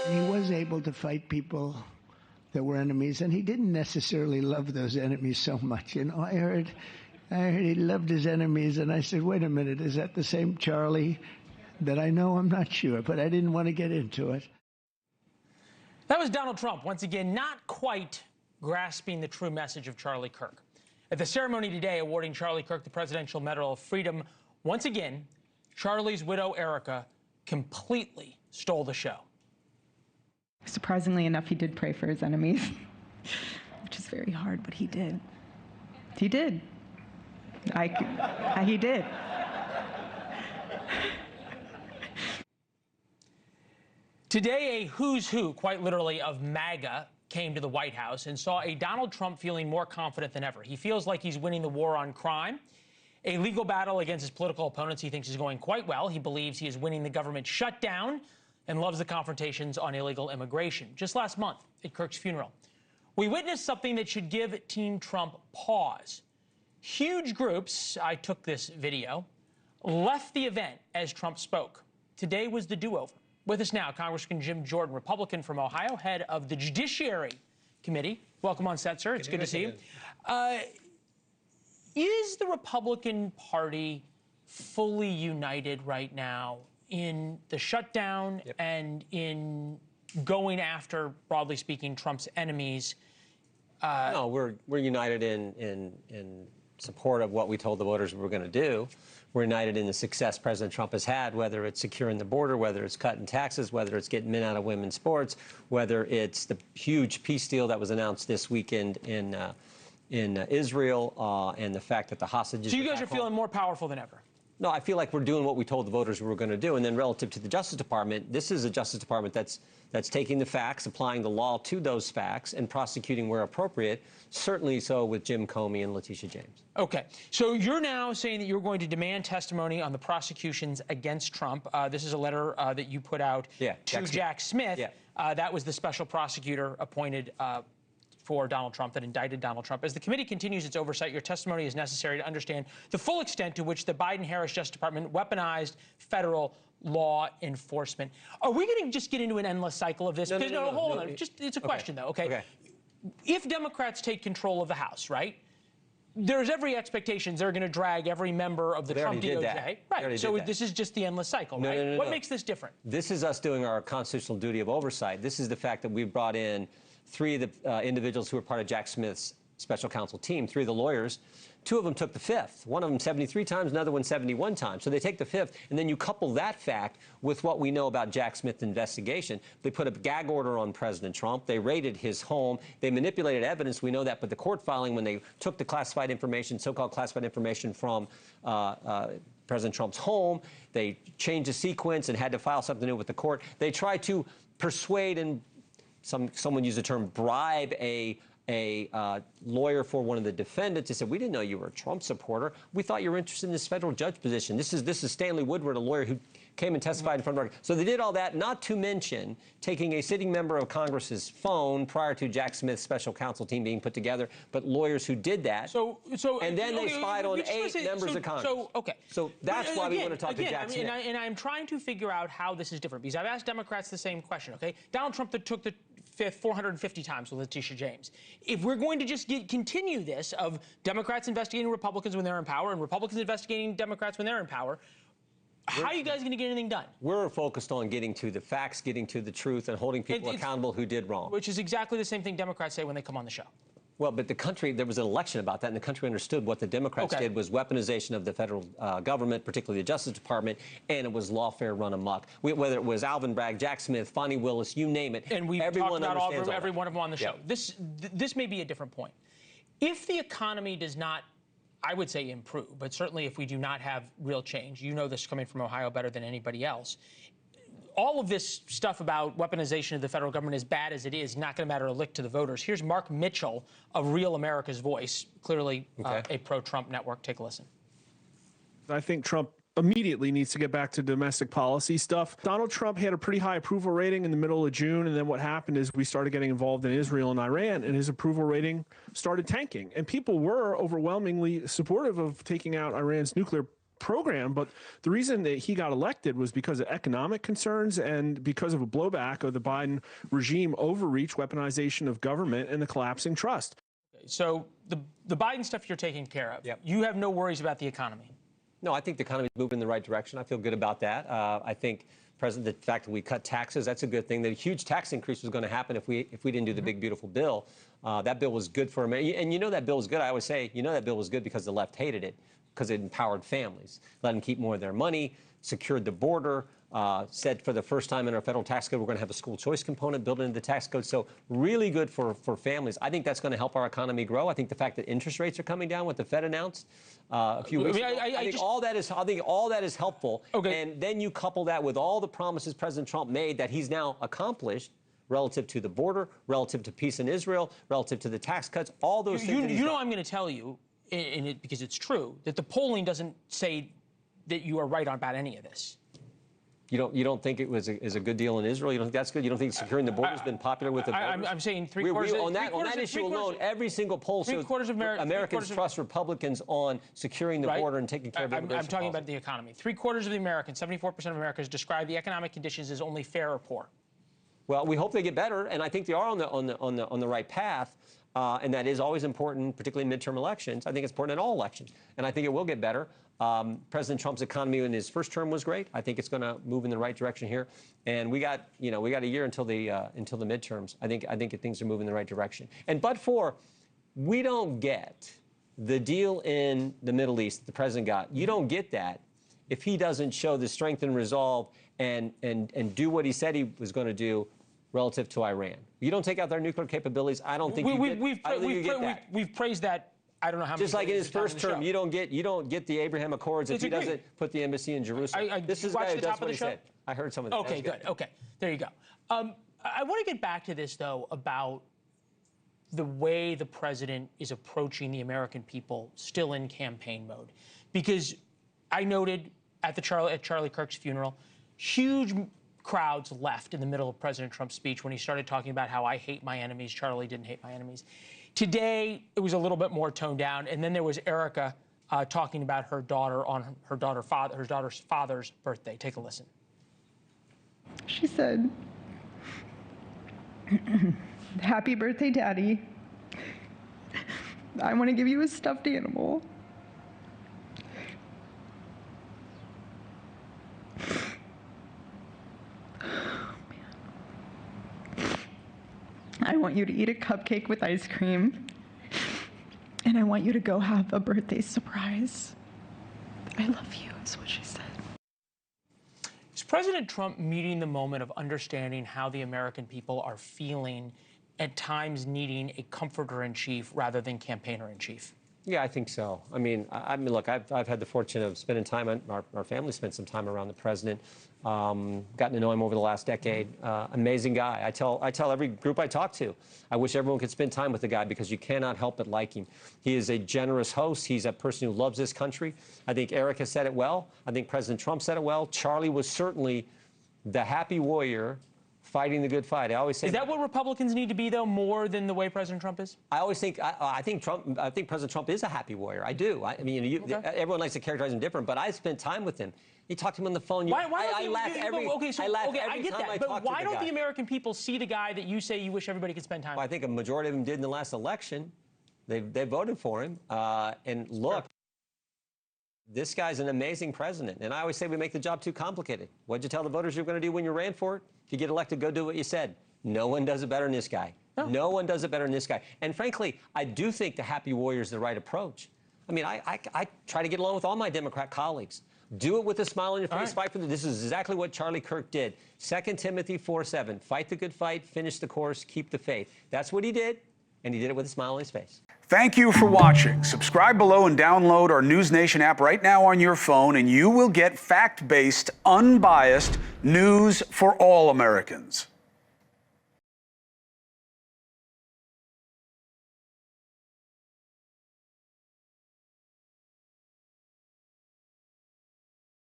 He was able to fight people that were enemies, and he didn't necessarily love those enemies so much. You know, I heard he loved his enemies, and I said, wait a minute, is that the same Charlie that I know? I'm not sure, but I didn't want to get into it. That was Donald Trump, once again, not quite grasping the true message of Charlie Kirk. At the ceremony today awarding Charlie Kirk the Presidential Medal of Freedom, once again, Charlie's widow, Erica, completely stole the show. Surprisingly enough, he did pray for his enemies, which is very hard, but he did. He did. He did. Today, a who's who, quite literally, of MAGA came to the White House and saw a Donald Trump feeling more confident than ever. He feels like he's winning the war on crime. A legal battle against his political opponents he thinks is going quite well. He believes he is winning the government shutdown and loves the confrontations on illegal immigration. Just last month at Kirk's funeral, we witnessed something that should give Team Trump pause. Huge groups, I took this video, left the event as Trump spoke. Today was the do-over. With us now, Congressman Jim Jordan, Republican from Ohio, head of the Judiciary Committee. Welcome on set, sir. It's good to see you. Is the Republican Party fully united right now in the shutdown and in going after, broadly speaking, Trump's enemies? No, we're united in support of what we told the voters we were going to do. We're united in the success President Trump has had, whether it's securing the border, whether it's cutting taxes, whether it's getting men out of women's sports, whether it's the huge peace deal that was announced this weekend in Israel, and the fact that the hostages... So you guys are feeling more powerful than ever? No, I feel like we're doing what we told the voters we were going to do. And then relative to the Justice Department, this is a Justice Department that's taking the facts, applying the law to those facts, and prosecuting where appropriate, certainly so with Jim Comey and Letitia James. Okay. So you're now saying that you're going to demand testimony on the prosecutions against Trump. This is a letter that you put out to Jack Smith. That was the special prosecutor appointed for Donald Trump, that indicted Donald Trump. As the committee continues its oversight, your testimony is necessary to understand the full extent to which the Biden-Harris Justice Department weaponized federal law enforcement. Are we going to just get into an endless cycle of this? No, hold on. It's a question, though, okay? If Democrats take control of the House, right, there's every expectation they're going to drag every member of the Trump DOJ. Right. So this is just the endless cycle, right? What makes this different? This is us doing our constitutional duty of oversight. This is the fact that we brought in three of the individuals who were part of Jack Smith's special counsel team, three of the lawyers. Two of them took the fifth. One of them 73 times, another one 71 times. So they take the fifth, and then you couple that fact with what we know about Jack Smith's investigation. They put a gag order on President Trump. They raided his home. They manipulated evidence. We know that. But the court filing, when they took the classified information, so-called classified information from President Trump's home, they changed the sequence and had to file something new with the court. They tried to persuade and someone used the term bribe a lawyer for one of the defendants. They said, we didn't know you were a Trump supporter. We thought you were interested in this federal judge position. This is Stanley Woodward, a lawyer who came and testified in front of our... So they did all that, not to mention taking a sitting member of Congress's phone prior to Jack Smith's special counsel team being put together, but lawyers who did that. And then they spied on 8 members of Congress. So that's why we want to talk to Jack Smith. And I'm trying to figure out how this is different, because I've asked Democrats the same question, okay? Donald Trump took the fifth 450 times with Letitia James. If we're going to just continue this of Democrats investigating Republicans when they're in power and Republicans investigating Democrats when they're in power, how are you guys going to get anything done? We're focused on getting to the facts, getting to the truth, and holding people accountable who did wrong. Which is exactly the same thing Democrats say when they come on the show. Well, but the country, there was an election about that, and the country understood what the Democrats did was weaponization of the federal government, particularly the Justice Department, and it was lawfare run amok. Whether it was Alvin Bragg, Jack Smith, Fonnie Willis, you name it. And we've talked about every one of them on the show. This may be a different point. If the economy does not, I would say, improve, but certainly if we do not have real change, you know this coming from Ohio better than anybody else, all of this stuff about weaponization of the federal government, as bad as it is, not going to matter a lick to the voters. Here's Mark Mitchell of Real America's Voice, clearly a pro-Trump network. Take a listen. I think Trump immediately needs to get back to domestic policy stuff. Donald Trump had a pretty high approval rating in the middle of June, and then what happened is we started getting involved in Israel and Iran, and his approval rating started tanking. And people were overwhelmingly supportive of taking out Iran's nuclear program, but the reason that he got elected was because of economic concerns and because of a blowback of the Biden regime overreach, weaponization of government, and the collapsing trust. So the Biden stuff you're taking care of. Yep. You have no worries about the economy. No, I think the economy is moving in the right direction. I feel good about that. I think the fact that we cut taxes, that's a good thing. The huge tax increase was going to happen if we didn't do the big, beautiful bill. That bill was good for America. And you know that bill was good. I always say, you know that bill was good because the left hated it, because it empowered families, let them keep more of their money, secured the border, said for the first time in our federal tax code, we're going to have a school choice component built into the tax code. So really good for families. I think that's going to help our economy grow. I think the fact that interest rates are coming down, what the Fed announced a few weeks ago, I think all that is helpful. Okay. And then you couple that with all the promises President Trump made that he's now accomplished relative to the border, relative to peace in Israel, relative to the tax cuts, all those things. You know I'm going to tell you, because it's true, that the polling doesn't say that you are right about any of this. You don't think it was is a good deal in Israel? You don't think that's good? You don't think securing the border has been popular with the voters? I'm saying three-quarters on that issue alone, every single poll shows Americans trust Republicans on securing the border and taking care of immigration I'm talking about the economy. Three-quarters of the Americans, 74% of Americans, describe the economic conditions as only fair or poor. Well, we hope they get better, and I think they are on the right path. And that is always important, particularly in midterm elections. I think it's important in all elections, and I think it will get better. President Trump's economy in his first term was great. I think it's going to move in the right direction here, and we got a year until the midterms. I think things are moving in the right direction. And we don't get the deal in the Middle East that the president got. You don't get that if he doesn't show the strength and resolve and do what he said he was going to do relative to Iran. You don't take out their nuclear capabilities. I don't think we've praised that. I don't know how many. Just like in his first term, you don't get the Abraham Accords if he doesn't put the embassy in Jerusalem. This is the guy who does what he said. I heard some of that. Okay, good. Okay, there you go. I want to get back to this though about the way the president is approaching the American people still in campaign mode, because I noted at Charlie Kirk's funeral, huge crowds left in the middle of President Trump's speech when he started talking about how I hate my enemies. Charlie didn't hate my enemies. Today, it was a little bit more toned down. And then there was Erica talking about her daughter on her daughter's father's birthday. Take a listen. She said, "Happy birthday, Daddy. I want to give you a stuffed animal." "I want you to eat a cupcake with ice cream, and I want you to go have a birthday surprise. I love you," is what she said. Is President Trump meeting the moment of understanding how the American people are feeling, at times needing a comforter-in-chief rather than campaigner-in-chief? Yeah, I think so. I mean, look, I've had the fortune of spending time, our family spent some time around the president, gotten to know him over the last decade. Amazing guy. I tell every group I talk to, I wish everyone could spend time with the guy because you cannot help but like him. He is a generous host. He's a person who loves this country. I think Erica said it well. I think President Trump said it well. Charlie was certainly the happy warrior fighting the good fight. I always say. Is that what Republicans need to be, though, more than the way President Trump is? I always think. I think President Trump is a happy warrior. I do. I mean, everyone likes to characterize him different, but I spent time with him. You talk to him on the phone. I laugh every time I talk but why don't the American people see the guy that you say you wish everybody could spend time with? I think a majority of them did in the last election. They voted for him. And look. This guy's an amazing president, and I always say we make the job too complicated. What'd you tell the voters you're going to do when you ran for it? If you get elected, go do what you said. No one does it better than this guy. No one does it better than this guy. And frankly, I do think the happy warrior is the right approach. I mean, I try to get along with all my Democrat colleagues. Do it with a smile on your face. Fight for them. This is exactly what Charlie Kirk did. 2 Timothy 4:7. Fight the good fight, finish the course, keep the faith. That's what he did, and he did it with a smile on his face. Thank you for watching. Subscribe below and download our NewsNation app right now on your phone, and you will get fact-based, unbiased news for all Americans.